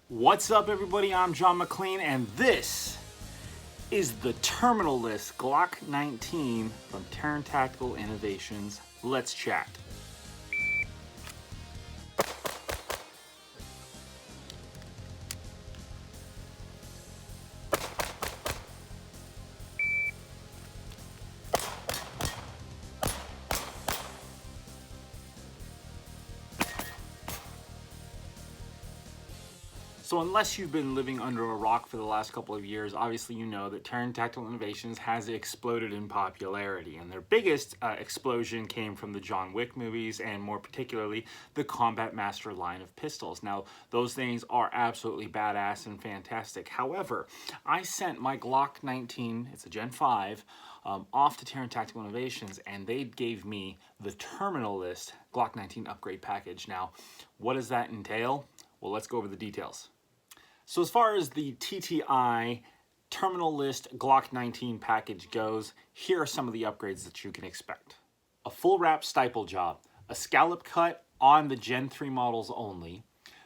What's up, everybody? I'm John McClain, and this is the Terminal List Glock 19 from Taran Tactical Innovations. Let's chat. So unless you've been living under a rock for the last couple of years, obviously you know that Taran Tactical Innovations has exploded in popularity. And their biggest explosion came from the John Wick movies, and more particularly, the Combat Master line of pistols. Now, those things are absolutely badass and fantastic. However, I sent my Glock 19, it's a Gen 5, off to Taran Tactical Innovations, and they gave me the Terminal List Glock 19 upgrade package. Now, what does that entail? Well, let's go over the details. So as far as the TTI Terminal List Glock 19 package goes, here are some of the upgrades that you can expect. A full wrap stipple job, a scallop cut on the Gen 3 models only.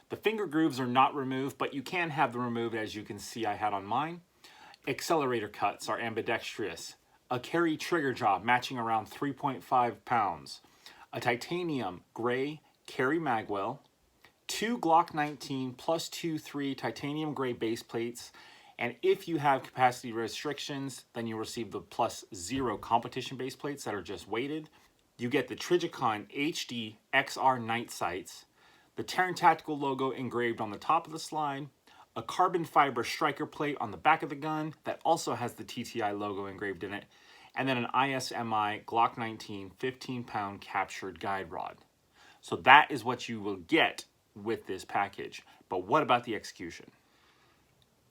The finger grooves are not removed, but you can have them removed, as you can see I had on mine. Accelerator cuts are ambidextrous. A carry trigger job matching around 3.5 pounds. A titanium gray carry magwell. 2 Glock 19 plus 2-3 titanium gray base plates, and if you have capacity restrictions, then you'll receive the +0 competition base plates that are just weighted. You get the Trijicon HD XR night sights, the Taran Tactical logo engraved on the top of the slide, a carbon fiber striker plate on the back of the gun that also has the TTI logo engraved in it, and then an ISMI Glock 19 15-pound captured guide rod. So that is what you will get with this package. But what about the execution?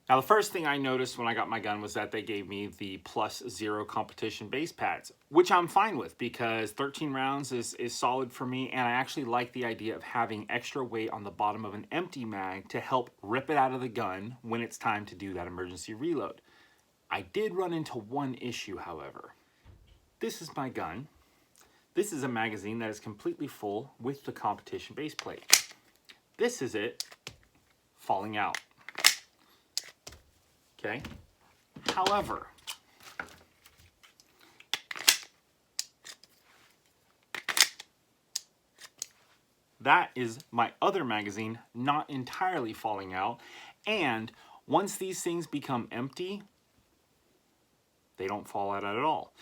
Now, the first thing I noticed when I got my gun was that they gave me the +0 competition base pads, which I'm fine with because 13 rounds is solid for me, and I actually like the idea of having extra weight on the bottom of an empty mag to help rip it out of the gun when it's time to do that emergency reload. I did run into one issue, however. This is my gun. This is a magazine that is completely full with the competition base plate. This is it falling out. Okay? However, that is my other magazine not entirely falling out. And once these things become empty, they don't fall out at all.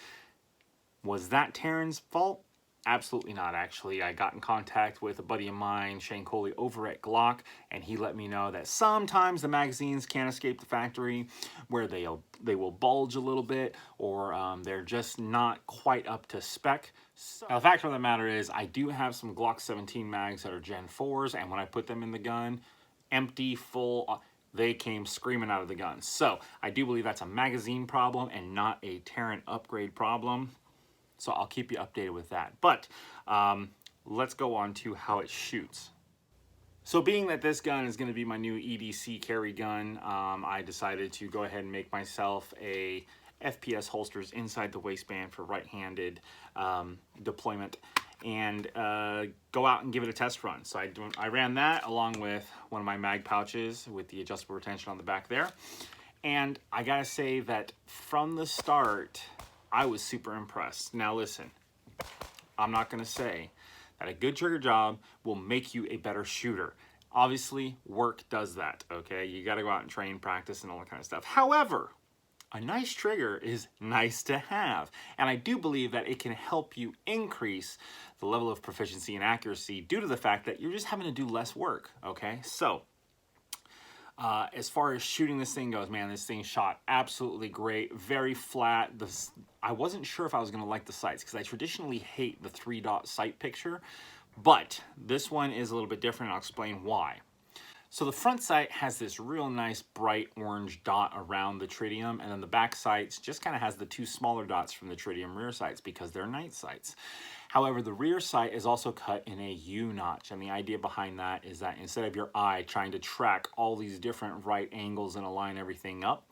Was that Taran's fault? Absolutely not, actually. I got in contact with a buddy of mine, Shane Coley, over at Glock, and he let me know that sometimes the magazines can't escape the factory, where they will bulge a little bit, or they're just not quite up to spec. So, now, the fact of the matter is, I do have some Glock 17 mags that are Gen 4s, and when I put them in the gun, empty, full, they came screaming out of the gun. So I do believe that's a magazine problem and not a Taran upgrade problem. So I'll keep you updated with that. But let's go on to how it shoots. So being that this gun is going to be my new EDC carry gun, I decided to go ahead and make myself a FPS holsters inside the waistband for right-handed deployment, and go out and give it a test run. So I ran that along with one of my mag pouches with the adjustable retention on the back there. And I gotta say that from the start, I was super impressed. Now listen, I'm not gonna say that a good trigger job will make you a better shooter. Obviously, work does that, okay? You gotta go out and train, practice, and all that kind of stuff. However, a nice trigger is nice to have. And I do believe that it can help you increase the level of proficiency and accuracy due to the fact that you're just having to do less work, okay? So, as far as shooting this thing goes, man, this thing shot absolutely great, very flat. I wasn't sure if I was gonna like the sights because I traditionally hate the 3-dot sight picture, but this one is a little bit different, and I'll explain why. So the front sight has this real nice bright orange dot around the tritium, and then the back sights just kind of has the 2 smaller dots from the tritium rear sights because they're night sights. However, the rear sight is also cut in a U-notch, and the idea behind that is that instead of your eye trying to track all these different right angles and align everything up,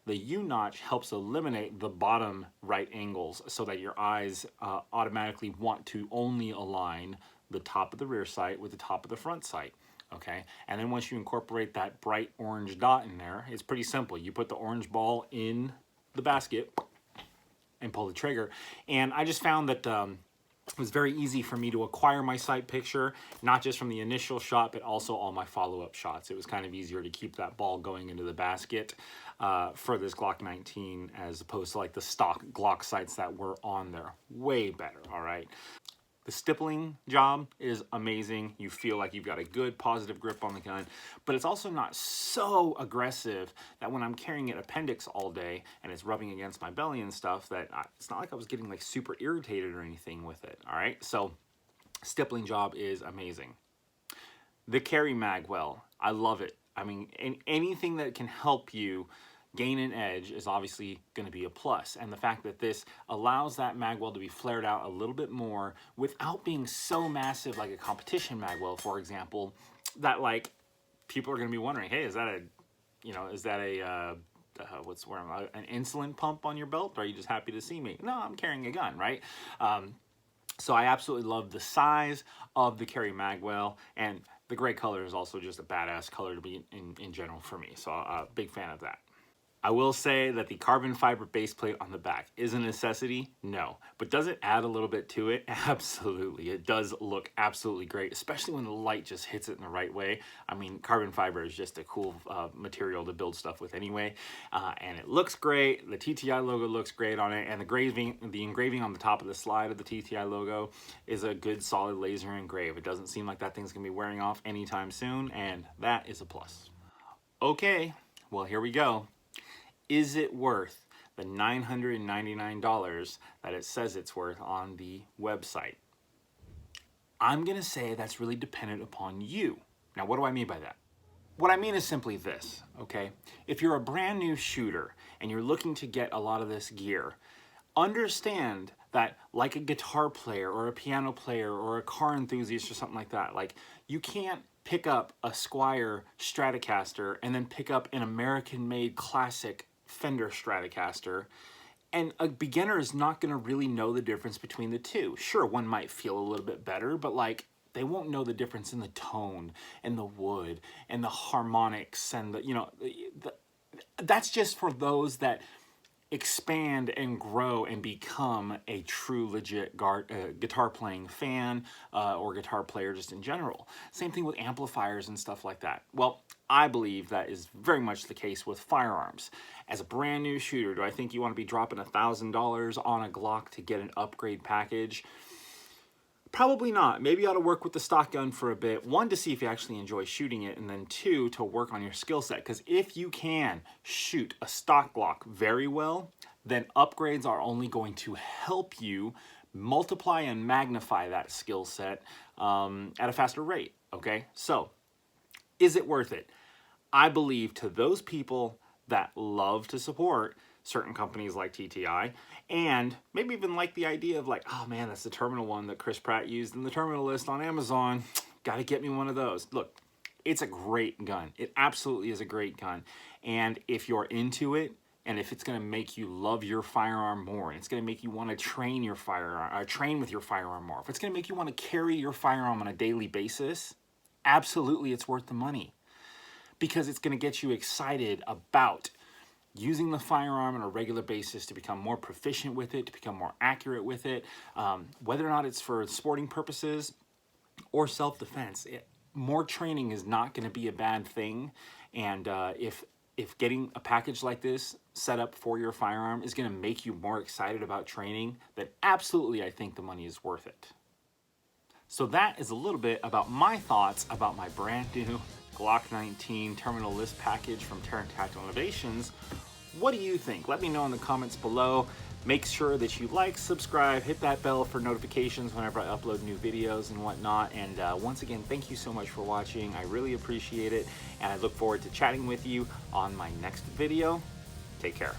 the U-notch helps eliminate the bottom right angles so that your eyes automatically want to only align the top of the rear sight with the top of the front sight. okay? And then once you incorporate that bright orange dot in there, it's pretty simple. You put the orange ball in the basket and pull the trigger. And I just found that it was very easy for me to acquire my sight picture, not just from the initial shot, but also all my follow-up shots. It was kind of easier to keep that ball going into the basket for this Glock 19 as opposed to like the stock Glock sights that were on there. Way better, all right? The stippling job is amazing. You feel like you've got a good positive grip on the gun, but it's also not so aggressive that when I'm carrying it appendix all day and it's rubbing against my belly and stuff, that it's not like I was getting like super irritated or anything with it, all right? So stippling job is amazing. The carry magwell, I love it. I mean, anything that can help you gain an edge is obviously going to be a plus. And the fact that this allows that magwell to be flared out a little bit more without being so massive like a competition magwell, for example, that like people are going to be wondering, hey, is that a, you know, is that a, what's the word, an insulin pump on your belt? Or are you just happy to see me? No, I'm carrying a gun, right? So I absolutely love the size of the carry magwell, and the gray color is also just a badass color to be in general for me. So big fan of that. I will say that the carbon fiber base plate on the back is a necessity, no. But does it add a little bit to it? Absolutely. It does look absolutely great, especially when the light just hits it in the right way. I mean, carbon fiber is just a cool material to build stuff with anyway. And it looks great. The TTI logo looks great on it. And the engraving on the top of the slide of the TTI logo is a good solid laser engrave. It doesn't seem like that thing's gonna be wearing off anytime soon, and that is a plus. Okay, well, here we go. Is it worth the $999 that it says it's worth on the website? I'm gonna say that's really dependent upon you. Now, what do I mean by that? What I mean is simply this, okay? If you're a brand new shooter and you're looking to get a lot of this gear, understand that like a guitar player or a piano player or a car enthusiast or something like that, like you can't pick up a Squier Stratocaster and then pick up an American-made classic Fender Stratocaster, and a beginner is not going to really know the difference between the two. Sure, one might feel a little bit better, but like they won't know the difference in the tone and the wood and the harmonics and the, you know, that's just for those that expand and grow and become a true legit guitar playing fan or guitar player just in general. Same thing with amplifiers and stuff like that. Well, I believe that is very much the case with firearms. As a brand new shooter, do I think you want to be dropping $1,000 on a Glock to get an upgrade package? Probably not. Maybe you ought to work with the stock gun for a bit. One, to see if you actually enjoy shooting it, and then two, to work on your skill set. Because if you can shoot a stock Glock very well, then upgrades are only going to help you multiply and magnify that skill set at a faster rate, okay? So, is it worth it? I believe to those people that love to support certain companies like TTI, and maybe even like the idea of like, oh man, that's the terminal one that Chris Pratt used in the terminal list on Amazon. Gotta get me one of those. Look, it's a great gun. It absolutely is a great gun. And if you're into it, and if it's gonna make you love your firearm more, and it's gonna make you wanna train your firearm, train with your firearm more, if it's gonna make you wanna carry your firearm on a daily basis, absolutely it's worth the money. Because it's gonna get you excited about using the firearm on a regular basis to become more proficient with it, to become more accurate with it, whether or not it's for sporting purposes or self-defense. More training is not going to be a bad thing, and if getting a package like this set up for your firearm is going to make you more excited about training, then absolutely I think the money is worth it. So that is a little bit about my thoughts about my brand new Glock 19 terminal list package from Taran Tactical Innovations. What do you think? Let me know in the comments below. Make sure that you like, subscribe, hit that bell for notifications whenever I upload new videos and whatnot. And once again, thank you so much for watching. I really appreciate it, and I look forward to chatting with you on my next video. Take care.